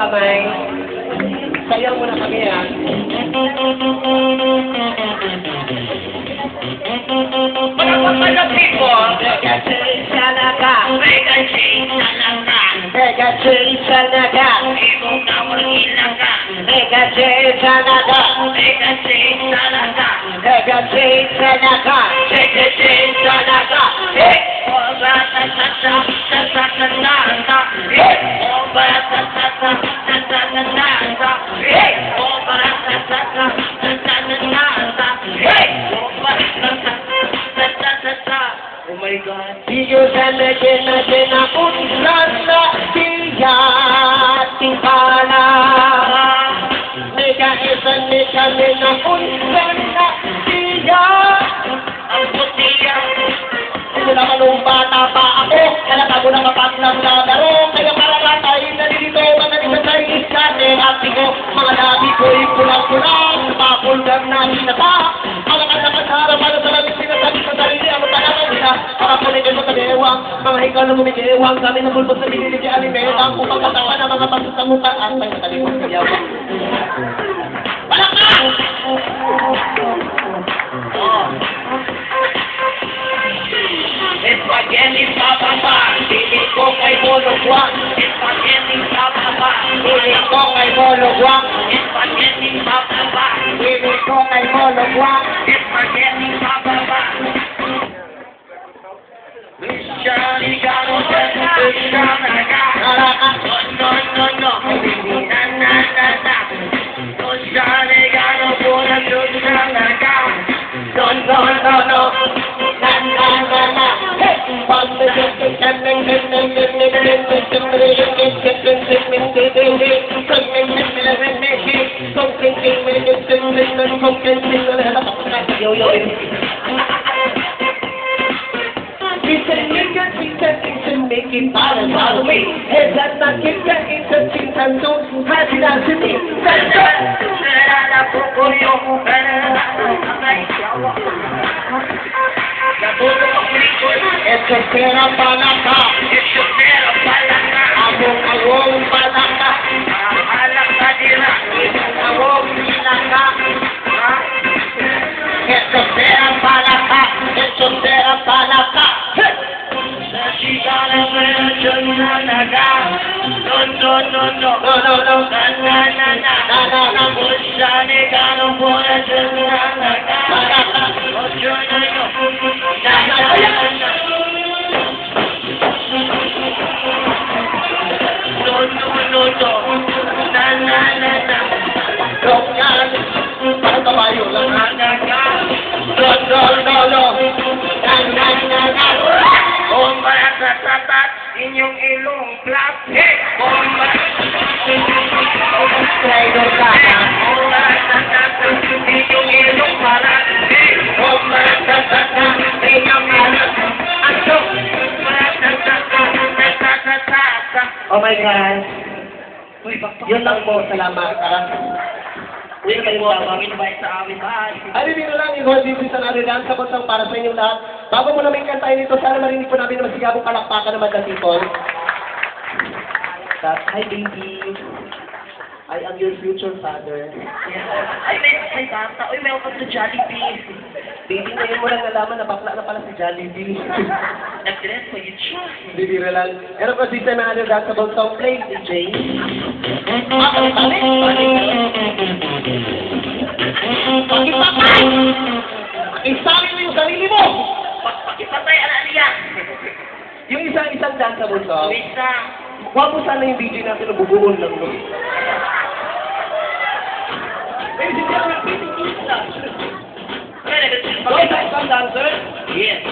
kamay. Sayaw mo na kami, ha? Mga people, Salaga. salaga. Salaga. Ibong tawag ilaga. Salaga. Salaga. Salaga. Salaga. Hey! Oba ta ta ta ta ta ta ta ta. Hey! Oba ta ta ta ta ta ta ta ta. Hey! Oba ta ta ta ta ta ta ta. Hey! Oba ta ta ta ta ta ta. Oh my God. Iyo sana na unlala siya tingkala. Mega isan ni kami na unlala siya. Ang putiya. Hindi naman nung bata pa ako, kalatago na kapag naglalaro. Kaya para tayo nalilito, manalig sa iskatin. At ko, mga labi ko'y pulang-pulang, mapulgar na sinata. Mga kanta-kantara para sa labing sinasabi sa sarili, ang talaga nila. Para pulitin mo sa bewang, mga ikaw na gumigewang. Kami na bulbos sa binili si Alimeta, ang upang katawa na mga pasos sa muta. At may nakalimot sa yawang. Palaka! Spaghetti sa baba, pili ko kay Bologwang. Spaghetti sa baba, Pili ko kay Bologwang. spaghetti sa baba, Pili ko kay Bologwang. spaghetti sa baba. Luciani gano Lucianaga. No, no, no, na, na, na, na. Luciani gano Lucianaga. No, no, no, no. Na, na, na, na. Yo, yo, make it follow me. Head that not get that interesting and so has it as it is. Ito pera palaka. Awong palaka. Awong palaka. Ito pera palaka. Ito pera palaka. Parang kabayo lang. Inyong ilong clap, hey! Traidor ka, ha? Inyong ilong palat, hey! Oh my God. Yun lang po. Salamat. Uy, kayo mo, invite sa amin ba? Ano dito lang, i-hold this is another dance sa konsang para sa inyong lahat. Bago mo namin kantahin ito, sana marinig po namin na masigabong palakpakan naman ng people. Hi, baby. I am your future father. Ay, may tata. Uy, welcome to Jollibee. Baby, ngayon mo lang nalaman na bakla na pala si Jollibee. Nag-dress ko yun siya. Bibira lang. Pero po, this time another dance about song play, DJ. Pakipatay! Isabi mo yung sarili mo! Pakipatay, ano? Yung isang dance about song, Isa. huwag mo sana yung video natin na bubuon lang mo. Ladies and gentlemen, please introduce some dancer. Yes.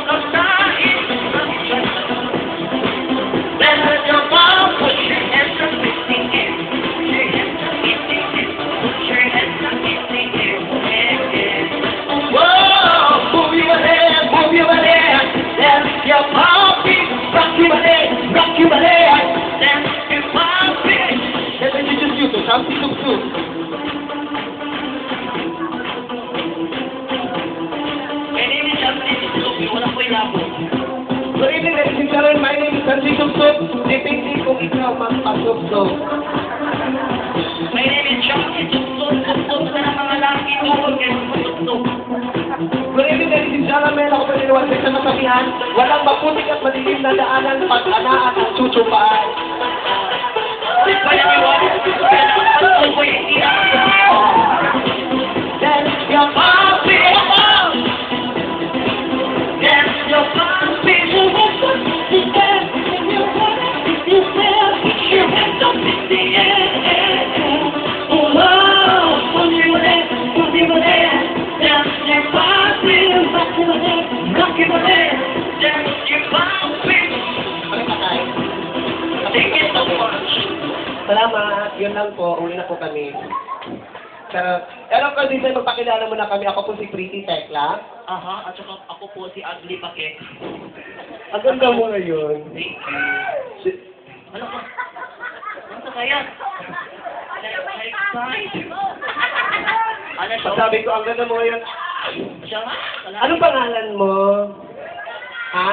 come down in the sunshine. Let your mom put your hands up in the air. Put your hands up in the air. Put your hands up in the air. Whoa, move your head, move your head. Dance your puppy, rock your head, rock your head. Dance your puppy. Let's introduce you to Shanti Tuk Tuk. My name is Shanti Tuk Tuk. Wala ko ilabot. Good evening, ladies and gentlemen. My name is Shanti Tuk Tuk. Depende kung ikaw magpasok-sok. My name is Shanti Tuk Tuk. Tuk Tuk na mga laki doon. Kaya Tuk Tuk. Good evening, ladies and gentlemen. Ako po niliwanag sa masabihan. Walang maputik at madilim na daanan pag-anaan ang chuchupaan. Kaya niwala. Kaya nakapagpag ko hindi ako. Dance your puppy, Dance your puppy. Put your hands up in the air. Oh, put your hands, put your hands. Dance your puppy. Rock your head. Dance your puppy. Thank you so much. Salamat. Yun lang po. Uwi na po kami. Pero kasi sa'yo, magpakilala mo na kami. Ako po si Pretty Tekla. Aha, at saka ako po si Ugly Pakek. Ang ganda mo ngayon. Thank you. Ano ka? Ano ka kaya? Ano siya? Sabi ko, ang ganda mo ngayon. Siya nga? Anong pangalan mo? Ha?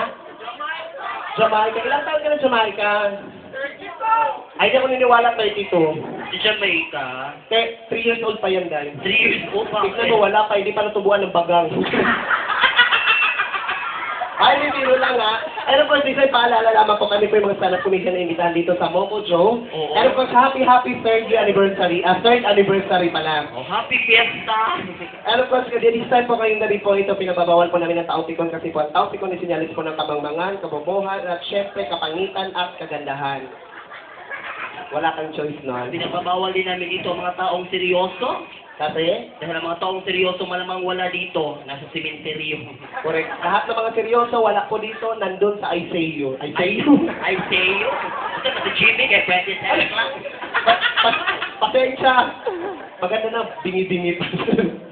Jamaica. Ilang taon ka na Jamaica? Ay, di ako niniwala 32. Si Jamaica. 3 years old pa yan, guys. 3 years old pa. Tignan mo, wala pa. Hindi pa natubuan ng bagang. Ay, hindi biro lang ha. And of course, this ay paalala lamang po kami po yung mga stand-up comedian na imbitahan dito sa Momo Joe. Oo. And of course, happy third anniversary pala. Oh, happy fiesta! And of course, this time po kayong gabi po ito, pinababawal po namin ang taupikon kasi po ang taupikon ay sinyalis po ng kamangmangan, kabobohan, at syempre kapangitan at kagandahan. Wala kang choice nun. Pinapabawal din namin dito ang mga taong seryoso. Kasi, Dahil ang mga taong seryoso malamang wala dito, nasa sementeryo. correct. Lahat ng mga seryoso, wala po dito, nandun sa I say you. I say you. I say you. Ito pa si Jimmy kay Precious Tekla. Pasensya. Maganda na, bingi-bingi pa.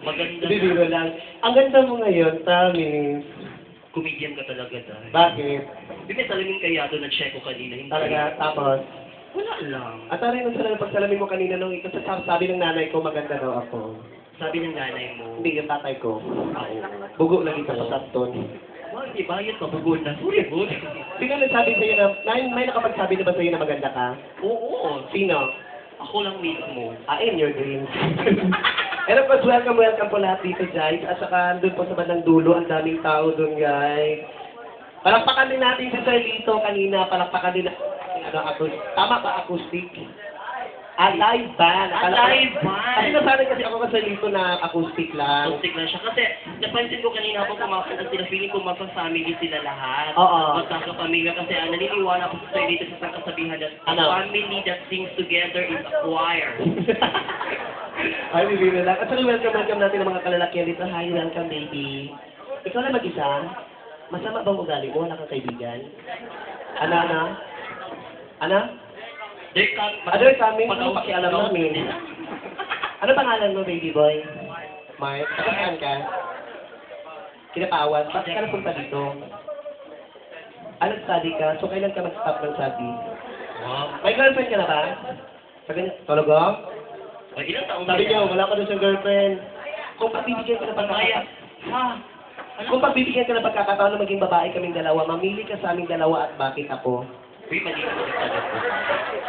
Maganda. Hindi biro lang. Ang ganda mo ngayon, promise. Comedian ka talaga dahil. Bakit? Di may salamin kaya doon na-check ko kanina. Hindi. Talaga, tapos. Wala lang. At tari nung sa pagsalamin mo kanina nung ito, sabi ng nanay ko, maganda daw ako. Sabi ng nanay mo. Hindi, yung tatay ko. Oo. Bugo lagi ka pa sa ton. Well, di ba yun? Mabugol na. Sorry, good. Sino nagsabi sa'yo na, may nakapagsabi na ba sa'yo na maganda ka? Oo. Sino? Ako lang mismo. In your dreams. And of course, welcome po lahat dito, guys. At saka, doon po sa bandang dulo, ang daming tao doon, guys. Palakpakan din natin si Sir Lito kanina, palakpakan din natin, tama ba, acoustic? Live band. Live band. Kasi nasanay kasi ako sa Lito na acoustic lang. Acoustic lang siya. Kasi napansin ko kanina habang kumakanta sila, feeling ko magka-family sila lahat. Oo. Magkakapamilya kasi naniniwala ko sa dito sa kasabihan that a Ano? family that sings together is a choir. Ay, bibiro lang. At saka welcome natin ang mga kalalakihan dito. Hi, welcome baby. Ikaw na mag-isa? Masama bang ugali mo? Wala kang kaibigan? Ana? They're Coming? Ano pakialam namin? Ano pangalan mo, baby boy? Mike. Saan ka? Kinapawan. Bakit ka napunta dito? Nag-study ka? So, kailan ka mag-stop ng study? Wow. May girlfriend ka na ba? Sabi niya, talaga? Ay, ilang taong Sabi niya, wala ka doon siyang girlfriend. Kung pagbibigyan ka na Pagkaya. pagkakataon, Ha? Ano? kung pagbibigyan ka na pagkakataon na maging babae kaming dalawa, mamili ka sa aming dalawa at bakit ako? Uy, mali ko talaga.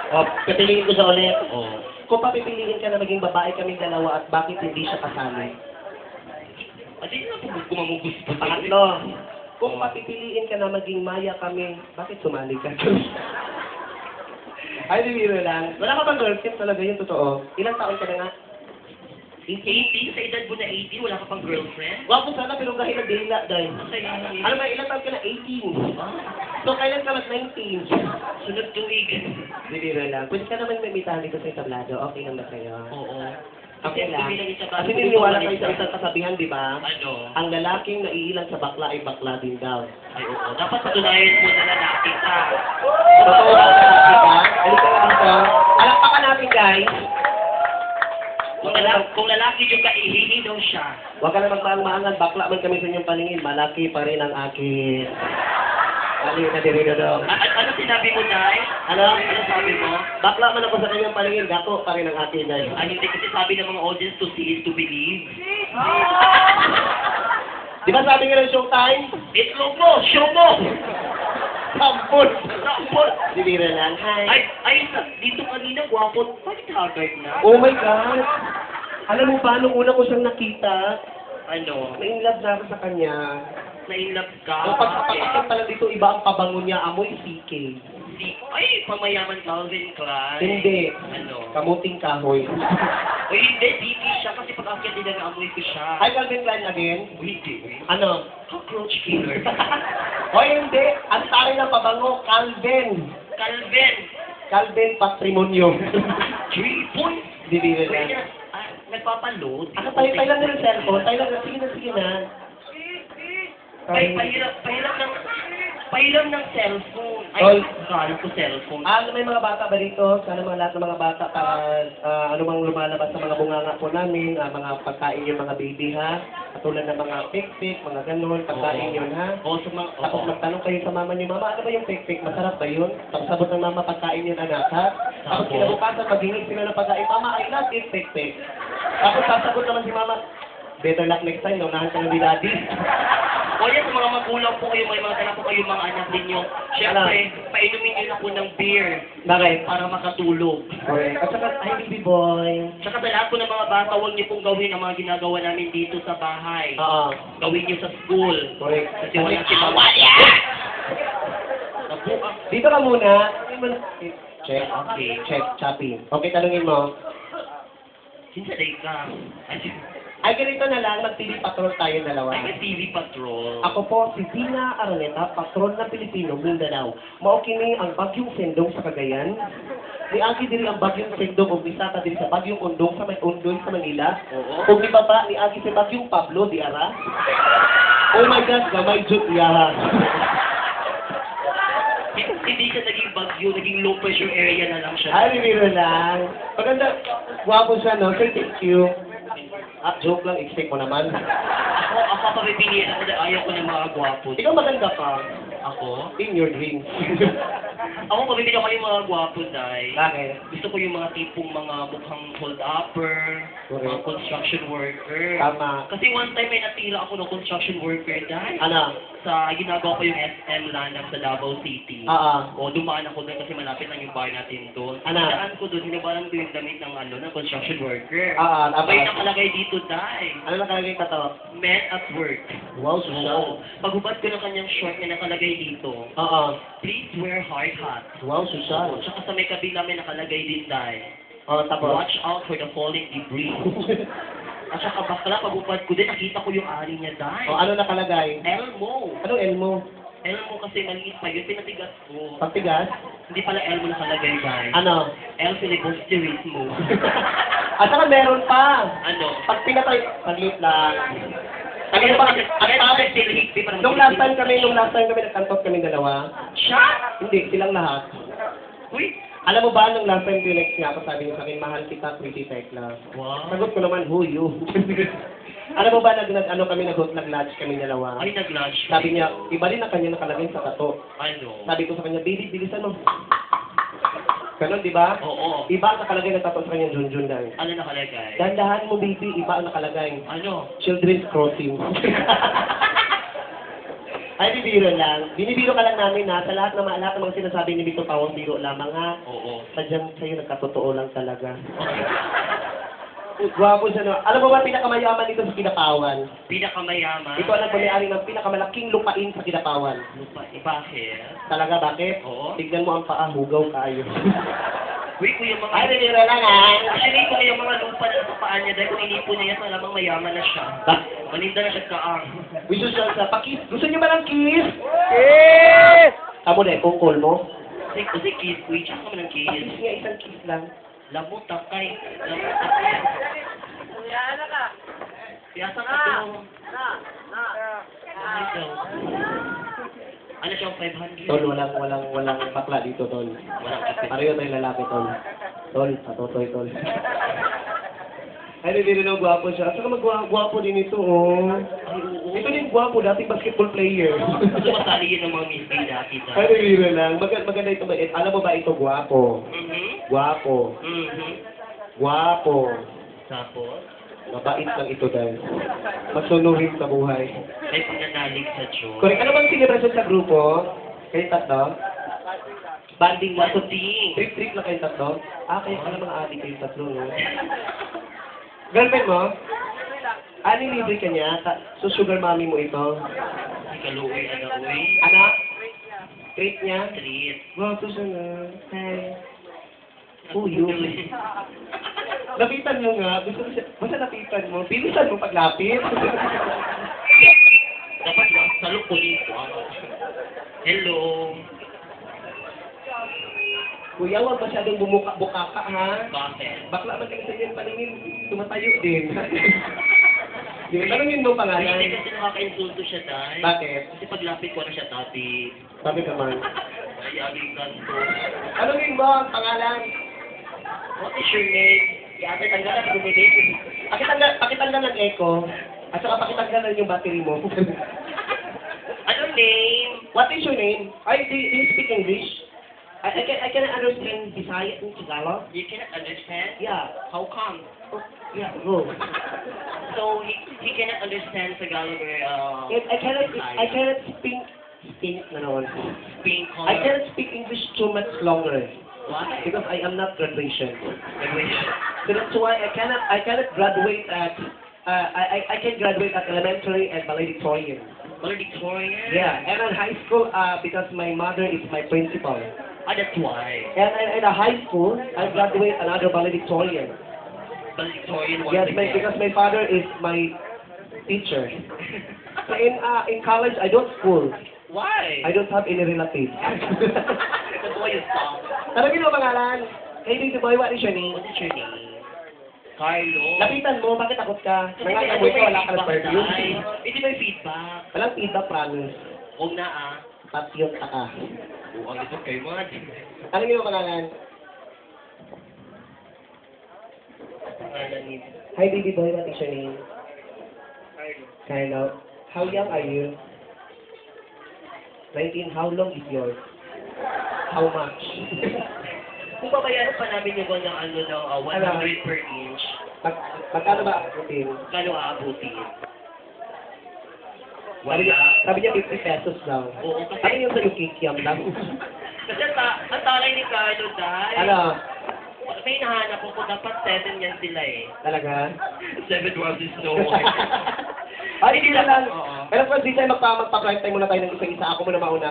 O, pipiliin ko siya ulit. Oo. Kung papipiliin ka na maging babae kaming dalawa at bakit hindi siya kasali? At hindi na po gumamugus pa. Pangatlo, kung papipiliin ka na maging maya kami, bakit sumali ka? Ay, bibiro lang. Wala ka bang girlfriend talaga yung totoo? Ilang taon ka na nga? 80? Sa edad mo na 80, wala ka pang girlfriend? Wapo sana pero dahil nagdila dahil. Kaya, Ano ba, ilang taon ka na? 18. So, kailan ka mag-19? sunod tuwig. Bibiro lang. Pwede ka naman mamitahan dito sa entablado. Okay lang ba sa'yo? Oo. Okay lang. Bilang isa ba? Kasi niniwala kayo sa isang kasabihan, di ba? Ano? Ang lalaking naiilang sa bakla ay bakla din daw. Ay, oo. Dapat patunayan mo na lalaki ka. Totoo ba lalaki ka? Halika na dito. Alakpakan natin, guys. Kung lalaki yung kaihihi daw siya. Huwag ka na magmaang-maangan. Bakla man kami sa inyong paningin. Malaki pa rin ang akin. Halika na dito daw. Ano sinabi mo, Day? Ano? Ano sabi mo? Bakla man ako sa kanyang paningin. Gato pa rin ang akin, guys. Ay, hindi kasi sabi ng mga audience to see is to believe. Di ba sabi nga ng showtime? It's mo! Show mo! Sampol! Sampol! Dibira lang. Hi. Ay, dito kanina, gwapo. Bakit haggard na? Oh my God! Alam mo ba, nung una ko siyang nakita, Ano? na-inlove na ako sa kanya. Na-inlove ka? Nung pagkakakit pala dito, iba ang pabango niya, amoy CK. Ay, pamayaman Calvin Klein. Hindi. Ano? Kamuting kahoy. Uy, hindi. Diki siya kasi pag akyat nila naamoy ko siya. Hi, Calvin Klein again. Uy, hindi. Ano? Cockroach killer. O hindi, ang tari ng pabango, Calvin. Calvin. Calvin Patrimonio. 3 points. Dibira Uy, lang. nagpapaload. Ano, tayo lang ng cellphone. Tayo lang, sige na. Pahiram ng cellphone. Tol. Ay, kala ko cellphone. May mga bata ba dito? Sana mga lahat ng mga bata para anumang lumalabas sa mga bunganga po namin, mga pagkain yung mga baby ha. Katulad ng mga pik-pik, mga ganun, pagkain yun ha. Oo, sa mga... Tapos magtanong kayo sa mama niyo, mama, ano ba yung pik-pik? Masarap ba yun? Tapos sabot ng mama, pagkain yun anak ha. Tapos Tapos? kinabukasan, maghingi sila ng pagkain, mama, I love it, pik-pik. Tapos sasagot naman si mama, better luck next time, naunahan ka ng ni daddy. O yan, sa mga magulang po kayo, may mga dala po kayo mga anak ninyo. Siyempre, painumin nyo na po ng beer Bakit? para makatulog. Correct. At saka, ay, baby boy. Tsaka sa lahat po ng mga bata, huwag niyo pong gawin ang mga ginagawa namin dito sa bahay. Oo. Gawin niyo sa school. Correct. Kasi wala si Mama. Nabuang. Dito ka muna. Check. Okay. Check. Choppy. Okay, tanungin mo. Sinsaday ka. Ay, ganito na lang. Mag-TV patrol tayo dalawa. Ay, TV Patrol. Ako po, si Dina Araneta, patron na Pilipino, Mindanao. Mao kini ang bagyong sendong sa Cagayan. Niagi diri ang bagyong sendong ug bisata diri sa bagyong undong sa may undoy sa Manila. Oo. Ug ni baba niagi sa bagyong Pablo di ara. Oh my God, gamay jud yaha. Hindi siya naging bagyo, naging low pressure area na lang siya. Ay, biro lang. Maganda, gwapo siya, no? Sir, thank you. Joke lang, expect mo naman. Ako papipiliin ako dahil ayaw ko ng mga gwapo. Ikaw maganda ka. Ako? In your dreams. Ako papipili ako yung mga gwapo dahil Bakit? gusto ko yung mga tipong mga mukhang hold-upper, mga construction worker. Tama. Kasi one time may natira ako ng construction worker dahil Ano? sa ginagawa ko yung SM Lanam sa Davao City. O dumaan ako doon kasi malapit lang yung bar natin doon. Ano? Daan ko doon, hinabaran ko yung damit ng construction worker. Tama. May nakalagay dito dahil Ano nakalagay ka to? men at work. Wow, social. Oo. Paghubad ko ng kanyang short na nakalagay dito, please wear hard hat. Wow, Oo. social. Tsaka sa may kabila may nakalagay din dahil, Tapos? watch out for the falling debris. At saka bakla, paghubad ko din, nakita ko yung ari niya dahil. Ano nakalagay? Elmo. Anong Elmo? Elmo kasi maliit pa yun, pinatigas ko. Pagtigas? Hindi pala Elmo nakalagay dahil. Ano? El filibusterismo. At saka meron pa. Ano? Pag pinatay, saglit lang. Ano Ano ba? ba? Ano silhigpi para Nung last time kami nagkantot kami dalawa. Siya? Hindi, silang lahat. Uy! Alam mo ba, nung last time tinext niya ako, sabi niya sa akin, mahal kita, pretty tekla. Wow. Sagot ko naman, who you? Alam mo ba, nag-lunch kami dalawa. Ay, nag-lunch. Sabi niya, iba rin ang kanya nakalagay sa tato. Ano? Sabi ko sa kanya, baby, bilisan mo. Ganon, di ba? Oo. Iba ang nakalagay ng tato sa kanya, Junjun dahil. Ano nakalagay? Dandahan mo, baby, iba ang nakalagay. Ano? Children's crossing. Ay, bibiro lang. Binibiro ka lang namin ha. Sa lahat ng mga sinasabi ni Vito Pawang, biro lamang ha. Oo. Sadyang sa'yo, nagkatotoo lang talaga. Gwapo siya, no? Alam mo ba, pinakamayaman dito sa Kidapawan? Pinakamayaman? Ito ang nagpuli-ari ng pinakamalaking lupain sa Kidapawan. Lupa. Bakit? Talaga, bakit? Oo. Tignan mo ang paa, hugaw kayo. Uy, kung yung mga... Ay, bibiro lang ha. Actually, kung yung mga lupa na sa paan niya, dahil kung inipon niya yan, malamang mayaman na siya. Maninda na siya kaang. Gusto siya sa pakis. Gusto niyo ba ng kiss? Kiss! Tamo na, kungkol mo. Kasi kiss, uy, tsaka ka man ng kiss. Pakis nga, isang kiss lang. Lamot takay. Lamot takay. Yan ka. Piyasa ka to. Ano siyang 500? Tol, walang bakla dito, Tol. Walang kapit. Pareho tayong lalaki, Tol. Tol, patotoy, Tol. Ay, hindi rin ang gwapo siya. Saka magwapo din ito, oh. Ay, oo. Ito din gwapo, dating basketball player. Gusto masali yun ng mga Miss Gay dati. Ay, hindi rin lang. Maganda ito. Alam mo ba ito, gwapo? Gwapo. Gwapo. Tapos, Mabait lang ito, dahil. Masunurin sa buhay. may pananalig sa Diyos. Correct. Ano bang celebration sa grupo? Kayo tatlo? Banding wasuting. Trip-trip lang kayo tatlo? Ah, kayo pala mga adik kayo tatlo, no? Girlfriend mo? Ah, nilibre ka niya? So, sugar mommy mo ito? Si Kaluoy, ano, uy. Anak? Treat niya? Treat. Wow, to siya nga. Hi. Oh, yun. Lapitan mo nga. Gusto ko siya. Basta lapitan mo. Bilisan mo paglapit. Dapat lang, salok ko dito. Hello. Kuya, huwag masyadong bumuka-buka ka, ha? Bakit? Bakla man kayo sa inyong paningin, tumatayo din. Di ba, tanongin mo Hindi pangalan? kasi nakaka-insulto siya, Day. Bakit? Kasi paglapit ko na siya, Tati. Sabi naman. Ay, aging kanto. Tanongin mo ang pangalan. What is your name? Yate, tanggalan, bumili. Pakitanggal ng echo. At saka pakitanggal yung battery mo. Anong name? What is your name? Ay, do you speak English? I can understand Bisaya and Tagalog. You cannot understand? Yeah. How come? Yeah, go. So, he cannot understand Tagalog or, I cannot speak nanon. Being called... I cannot speak English too much longer Why? because I am not graduation. Graduation. So that's why I cannot graduate at I can graduate at elementary and valedictorian. Valedictorian? Yeah, and in high school because my mother is my principal. Ah, that's why. And in the high school I graduate another valedictorian. Valedictorian once Yes, again. because my father is my teacher. So in college I don't school. Why? I don't have any relatives. That's why you stop. Tanongin mo pangalan. Hey, baby boy, what is your name? What is your name? Carlo. Lapitan mo, bakit takot ka? Nangangamoy ka, wala ka ng perfume. Hindi may feedback. Walang feedback, promise. Huwag na ah. Patyot ka ka. Ang ito kayo man. Tanongin mo pangalan. Pangalan ni Hi, baby boy, what is your name? Carlo. Carlo. How young are you? 19. How long is yours? How much? Kung babayaran pa namin yung ng ano daw, 100 per inch, Magkano ba abutin? kano aabutin? Sabi niya 50 pesos daw. Oo, Ano kasi, yung sa'yo kikiam lang? kasi ang talay ni Carlo dahil, Ano? may nahanap ko dapat 7 yan sila eh. Talaga? 7 dwarfs is no one. Ay, hindi na lang. Oo. Pero pag di tayo magpa-prime time muna tayo ng isa-isa. Ako muna mauna.